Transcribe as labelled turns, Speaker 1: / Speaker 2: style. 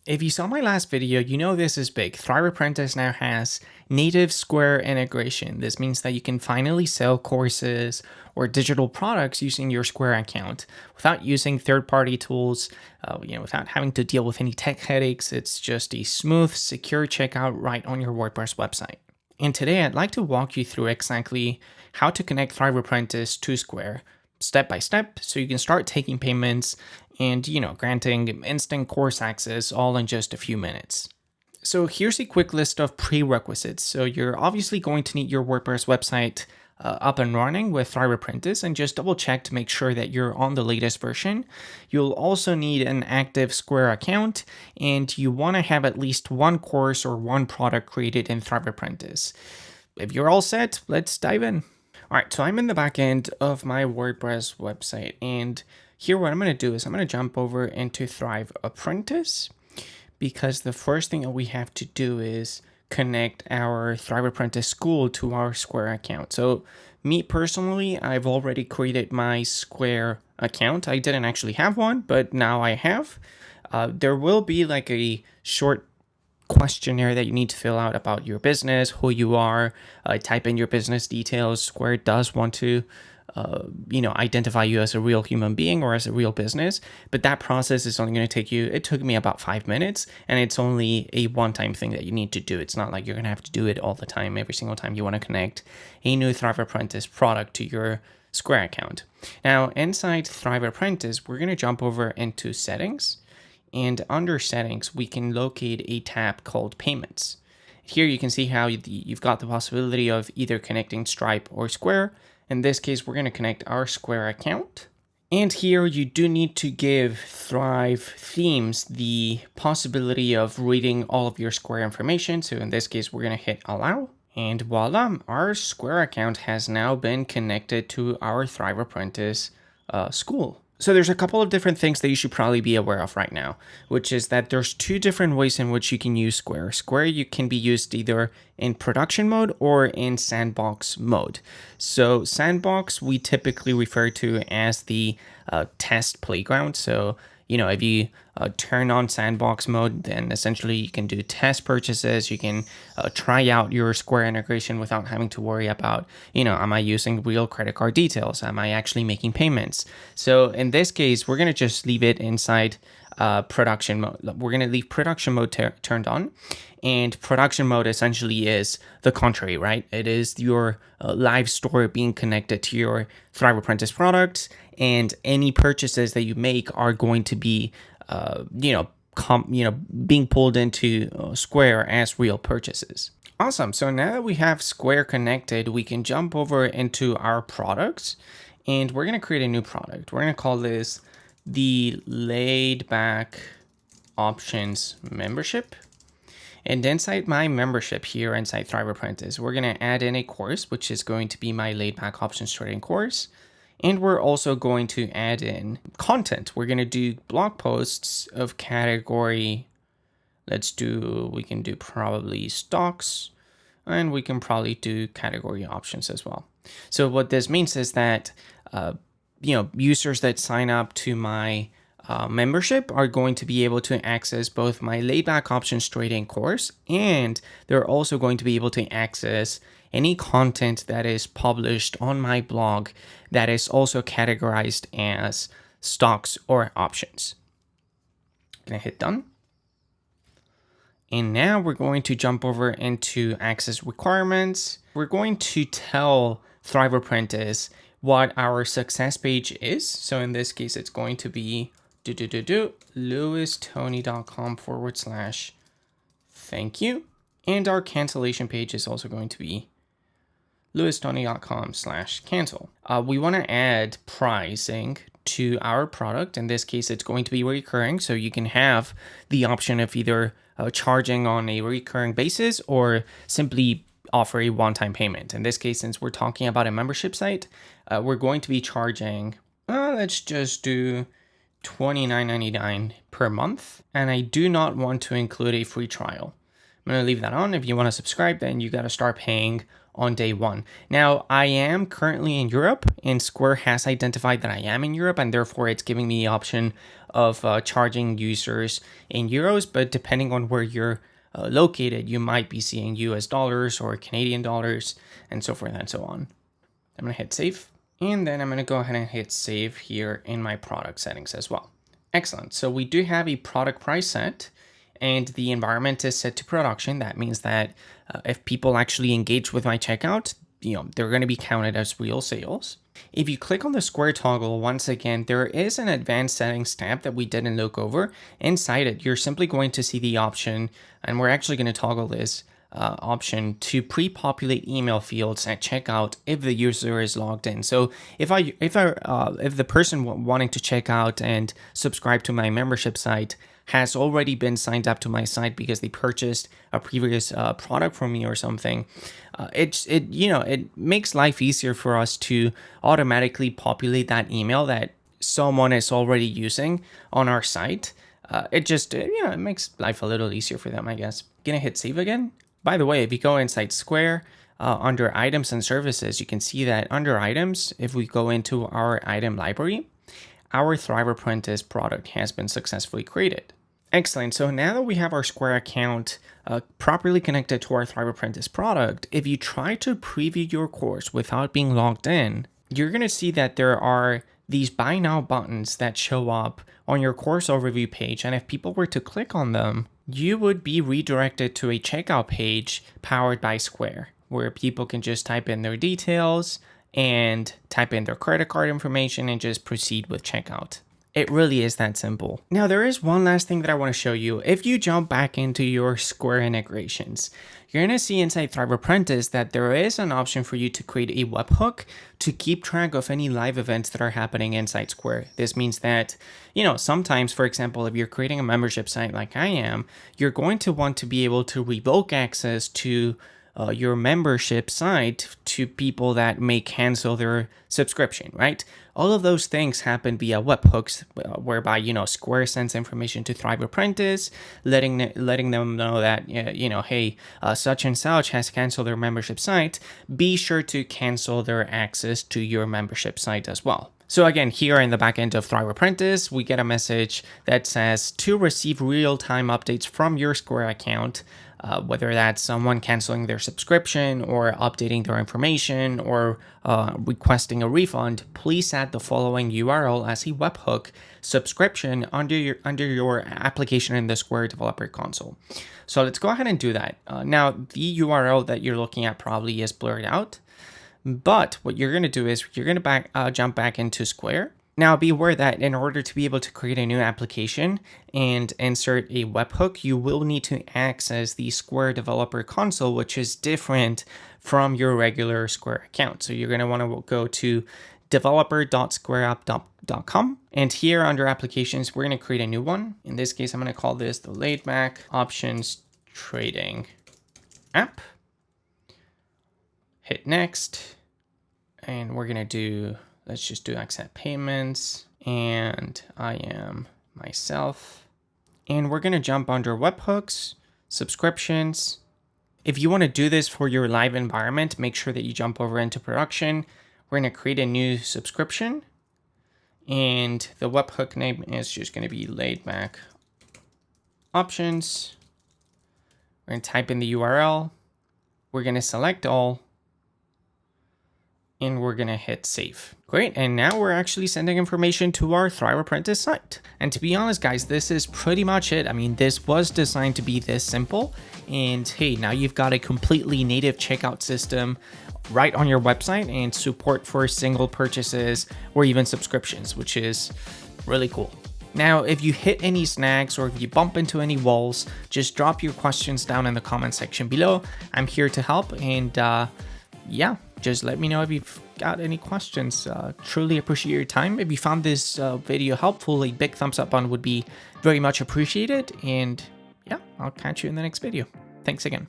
Speaker 1: If you saw my last video, you know this is big. Thrive Apprentice now has native Square integration. This means that you can finally sell courses or digital products using your Square account without using third-party tools, without having to deal with any tech headaches. It's just a smooth, secure checkout right on your WordPress website. And today I'd like to walk you through exactly how to connect Thrive Apprentice to Square step by step so you can start taking payments and, granting instant course access all in just a few minutes. So here's a quick list of prerequisites. So you're obviously going to need your WordPress website up and running with Thrive Apprentice, and just double check to make sure that you're on the latest version. You'll also need an active Square account, and you want to have at least one course or one product created in Thrive Apprentice. If you're all set, let's dive in. All right, so I'm in the back end of my WordPress website, and here what I'm going to do is I'm going to jump over into Thrive Apprentice, because the first thing that we have to do is connect our Thrive Apprentice school to our Square account. So me personally, I've already created my Square account. I didn't actually have one, but now I have. There will be like a short questionnaire that you need to fill out about your business, who you are, type in your business details. Square does want to identify you as a real human being or as a real business, but that process is only going to take you, it took me about 5 minutes, and it's only a one-time thing that you need to do. It's not like you're going to have to do it all the time, every single time you want to connect a new Thrive Apprentice product to your Square account. Now, inside Thrive Apprentice, we're going to jump over into settings, and under settings, we can locate a tab called payments. Here you can see how you've got the possibility of either connecting Stripe or Square. In this case, we're going to connect our Square account. And here you do need to give Thrive Themes the possibility of reading all of your Square information. So in this case, we're going to hit allow. And voila, our Square account has now been connected to our Thrive Apprentice school. So there's a couple of different things that you should probably be aware of right now, which is that there's two different ways in which you can use Square. Square can be used either in production mode or in sandbox mode. So sandbox we typically refer to as the test playground. So if you turn on sandbox mode, then essentially you can do test purchases. You can try out your Square integration without having to worry about, am I using real credit card details? Am I actually making payments? So in this case, we're going to just leave it inside production mode. We're going to leave production mode turned on. And production mode essentially is the contrary, right? It is your live store being connected to your Thrive Apprentice products, and any purchases that you make are going to be, being pulled into Square as real purchases. Awesome. So now that we have Square connected, we can jump over into our products, and we're going to create a new product. We're going to call this the Laid Back Options Membership. And inside my membership here inside Thrive Apprentice, we're going to add in a course, which is going to be my Laid Back Options Trading course. And we're also going to add in content. We're going to do blog posts of category. We can do probably stocks, and we can probably do category options as well. So what this means is that, users that sign up to my membership are going to be able to access both my Laid Back Options Trading course, and they're also going to be able to access any content that is published on my blog that is also categorized as stocks or options. I'm gonna hit done. And now we're going to jump over into access requirements. We're going to tell Thrive Apprentice what our success page is. So in this case, it's going to be lewistony.com/thank you. And our cancellation page is also going to be lewistony.com/cancel. We want to add pricing to our product. In this case, it's going to be recurring. So you can have the option of either charging on a recurring basis or simply offer a one-time payment. In this case, since we're talking about a membership site, we're going to be charging, let's just do $29.99 per month. And I do not want to include a free trial. I'm going to leave that on. If you want to subscribe, then you got to start paying on day one. Now, I am currently in Europe, and Square has identified that I am in Europe, and therefore it's giving me the option of charging users in euros. But depending on where you're located, you might be seeing US dollars or Canadian dollars, and so forth and so on. I'm going to hit save, and then I'm going to go ahead and hit save here in my product settings as well. Excellent. So we do have a product price set, and the environment is set to production. That means that if people actually engage with my checkout, they're going to be counted as real sales. If you click on the Square toggle, once again, there is an advanced settings tab that we didn't look over. Inside it, you're simply going to see the option, and we're actually going to toggle this option to pre-populate email fields at checkout if the user is logged in. So if the person wanting to check out and subscribe to my membership site has already been signed up to my site because they purchased a previous product from me or something, it makes life easier for us to automatically populate that email that someone is already using on our site. It makes life a little easier for them, I guess. Gonna hit save again. By the way, if you go inside Square, under items and services, you can see that under items, if we go into our item library, our Thrive Apprentice product has been successfully created. Excellent. So now that we have our Square account properly connected to our Thrive Apprentice product, if you try to preview your course without being logged in, you're going to see that there are these buy now buttons that show up on your course overview page. And if people were to click on them, you would be redirected to a checkout page powered by Square, where people can just type in their details and type in their credit card information and just proceed with checkout. It really is that simple. Now, there is one last thing that I want to show you. If you jump back into your Square integrations, you're going to see inside Thrive Apprentice that there is an option for you to create a webhook to keep track of any live events that are happening inside Square. This means that, sometimes, for example, if you're creating a membership site like I am, you're going to want to be able to revoke access to your membership site to people that may cancel their subscription, right? All of those things happen via webhooks, whereby, Square sends information to Thrive Apprentice, letting them know that, hey, such and such has canceled their membership site. Be sure to cancel their access to your membership site as well. So again, here in the back end of Thrive Apprentice, we get a message that says to receive real-time updates from your Square account, whether that's someone canceling their subscription or updating their information or requesting a refund, please add the following URL as a webhook subscription under your application in the Square Developer Console. So let's go ahead and do that. Now, the URL that you're looking at probably is blurred out, but what you're going to do is you're going to jump back into Square. Now, be aware that in order to be able to create a new application and insert a webhook, you will need to access the Square Developer Console, which is different from your regular Square account. So you're going to want to go to developer.squareapp.com. And here under applications, we're going to create a new one. In this case, I'm going to call this the Laid Back Options Trading App. Hit next. And we're going to do... let's just do accept payments, and I am myself. And we're going to jump under webhooks, subscriptions. If you want to do this for your live environment, make sure that you jump over into production. We're going to create a new subscription, and the webhook name is just going to be Laid Back Options. We're going to type in the URL. We're going to select all, and we're going to hit save. Great, and now we're actually sending information to our Thrive Apprentice site. And to be honest, guys, this is pretty much it. I mean, this was designed to be this simple. And hey, now you've got a completely native checkout system right on your website and support for single purchases or even subscriptions, which is really cool. Now, if you hit any snags or if you bump into any walls, just drop your questions down in the comment section below. I'm here to help, and yeah, just let me know if you've got any questions. Truly appreciate your time. If you found this video helpful, a big thumbs up on would be very much appreciated. And yeah, I'll catch you in the next video. Thanks again.